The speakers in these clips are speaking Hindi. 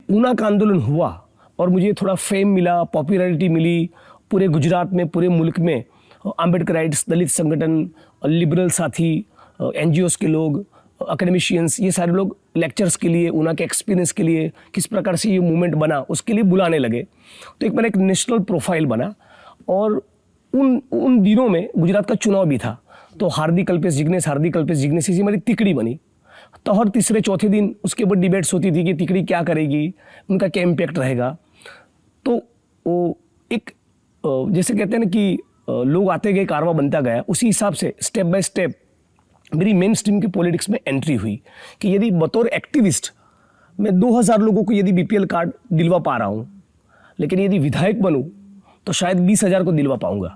ऊना का आंदोलन हुआ और मुझे थोड़ा फेम मिला, पॉपुलैरिटी मिली पूरे गुजरात में, पूरे मुल्क में, आम्बेडकराइट्स, दलित संगठन, लिबरल साथी, एनजीओस के लोग, एकेडमिशियंस, ये सारे लोग लेक्चर्स के लिए, ऊना के एक्सपीरियंस के लिए, किस प्रकार से ये मूवमेंट बना उसके लिए बुलाने लगे। तो एक मेरा एक नेशनल प्रोफाइल बना। और उन दिनों में गुजरात का चुनाव भी था, तो हार्दिक अल्पेश जिग्नेश ऐसी मेरी तिकड़ी बनी। तो हर तीसरे चौथे दिन उसके ऊपर डिबेट्स होती थी कि तिकड़ी क्या करेगी, उनका क्या इम्पैक्ट रहेगा। तो वो एक जैसे कहते हैं ना कि लोग आते गए, कारवां बनता गया, उसी हिसाब से स्टेप बाय स्टेप मेरी मेन स्ट्रीम की पॉलिटिक्स में एंट्री हुई कि यदि बतौर एक्टिविस्ट मैं 2000 लोगों को यदि बीपीएल कार्ड दिलवा पा रहा हूँ, लेकिन यदि विधायक बनूँ तो शायद 20,000 को दिलवा पाऊंगा,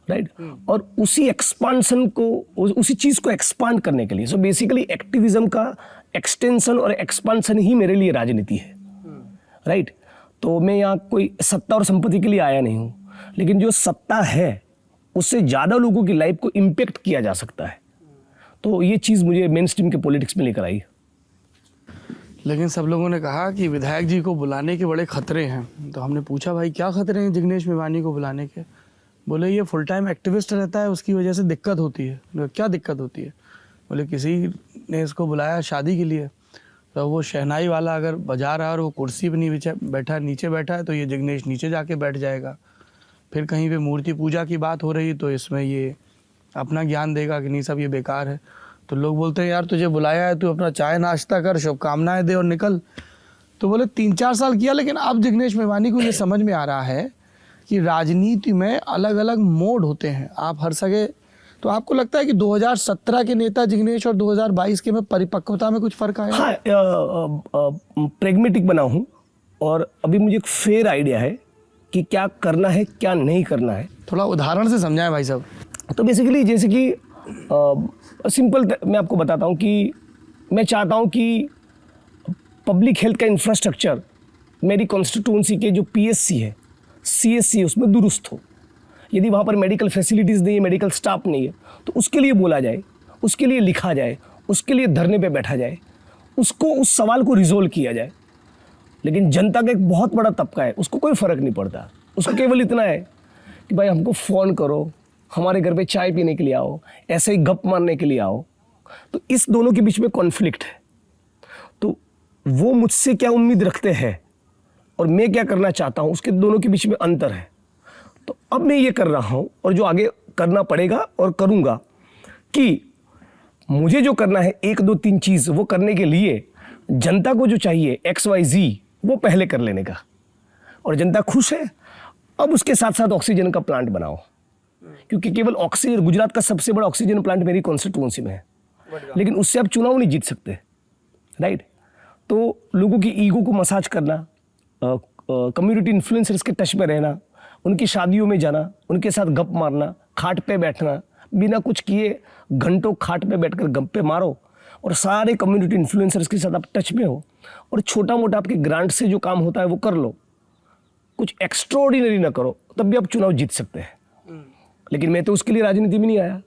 राइट। और उसी एक्सपांशन को, उसी चीज़ को एक्सपांड करने के लिए, सो बेसिकली एक्टिविज्म का एक्सटेंशन और एक्सपांशन ही मेरे लिए राजनीति है, राइट। तो मैं यहाँ कोई सत्ता और संपत्ति के लिए आया नहीं हूँ, लेकिन जो सत्ता है उससे ज़्यादा लोगों की लाइफ को इम्पेक्ट किया जा सकता है। तो ये चीज़ मुझे मेन स्ट्रीम के पॉलिटिक्स में लेकर आई। लेकिन सब लोगों ने कहा कि विधायक जी को बुलाने के बड़े खतरे हैं। तो हमने पूछा भाई क्या खतरे हैं जिग्नेश मेवानी को बुलाने के? बोले ये फुल टाइम एक्टिविस्ट रहता है, उसकी वजह से दिक्कत होती है। क्या दिक्कत होती है? बोले किसी ने इसको बुलाया शादी के लिए, तो वो शहनाई वाला अगर बजा रहा है और वो कुर्सी पर नहीं बैठा, नीचे बैठा है, तो ये जिग्नेश नीचे जाके बैठ जाएगा। फिर कहीं पे मूर्ति पूजा की बात हो रही तो इसमें ये अपना ज्ञान देगा कि नहीं सब ये बेकार है। तो लोग बोलते हैं यार तुझे बुलाया है, तू अपना चाय नाश्ता कर, शुभकामनाएं दे और निकल। तो बोले 3-4 साल किया, लेकिन अब जिग्नेश मेवानी को ये समझ में आ रहा है कि राजनीति में अलग अलग मोड होते हैं। आप हर सगे, तो आपको लगता है कि 2017 के नेता जिग्नेश और 2022 के में परिपक्वता में कुछ फर्क आया? हाँ, प्रेगमेटिक बना हूँ और अभी मुझे एक फेयर आइडिया है कि क्या करना है, क्या नहीं करना है। थोड़ा उदाहरण से समझाएं भाई साहब। तो बेसिकली जैसे कि सिंपल मैं आपको बताता हूँ कि मैं चाहता हूँ कि पब्लिक हेल्थ का इंफ्रास्ट्रक्चर मेरी कॉन्स्टिट्यूंसी के जो पीएससी है, सीएससी है, उसमें दुरुस्त हो। यदि वहाँ पर मेडिकल फैसिलिटीज़ नहीं है, मेडिकल स्टाफ नहीं है, तो उसके लिए बोला जाए, उसके लिए लिखा जाए, उसके लिए धरने पे बैठा जाए, उसको उस सवाल को रिजोल्व किया जाए। लेकिन जनता का एक बहुत बड़ा तबका है, उसको कोई फ़र्क नहीं पड़ता। उसको केवल इतना है कि भाई हमको फ़ोन करो, हमारे घर पे चाय पीने के लिए आओ, ऐसे ही गप मारने के लिए आओ। तो इस दोनों के बीच में कॉन्फ्लिक्ट है। तो वो मुझसे क्या उम्मीद रखते हैं और मैं क्या करना चाहता हूँ, उसके दोनों के बीच में अंतर है। तो अब मैं ये कर रहा हूँ और जो आगे करना पड़ेगा और करूँगा कि मुझे जो करना है 1, 2, 3 चीज़, वो करने के लिए जनता को जो चाहिए XYZ वो पहले कर लेने का। और जनता खुश है, अब उसके साथ साथ ऑक्सीजन का प्लांट बनाओ, क्योंकि केवल ऑक्सीजन, गुजरात का सबसे बड़ा ऑक्सीजन प्लांट मेरी कॉन्स्टिट्यूंसी में है, लेकिन उससे आप चुनाव नहीं जीत सकते, राइट। तो लोगों की ईगो को मसाज करना, कम्युनिटी इन्फ्लुएंसर्स के टच में रहना, उनकी शादियों में जाना, उनके साथ गप मारना, खाट पे बैठना, बिना कुछ किए घंटों खाट पे बैठकर गप्पे मारो और सारे कम्युनिटी इन्फ्लुएंसर्स के साथ आप टच में हो और छोटा मोटा आपके ग्रांट से जो काम होता है वो कर लो। कुछ एक्स्ट्राऑर्डिनरी ना करो, तब भी आप चुनाव जीत सकते हैं। लेकिन मैं तो उसके लिए राजनीति में नहीं आया।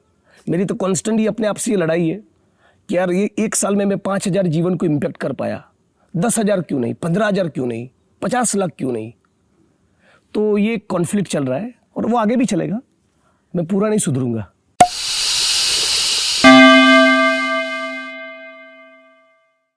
मेरी तो कॉन्स्टेंट ही अपने आप से ये लड़ाई है कि यार ये 1 साल में मैं 5,000 जीवन को इम्पेक्ट कर पाया, 10,000 क्यों नहीं, 15,000 क्यों नहीं, 50 लाख क्यों नहीं। तो ये कॉन्फ्लिक्ट चल रहा है और वो आगे भी चलेगा, मैं पूरा नहीं सुधरूंगा।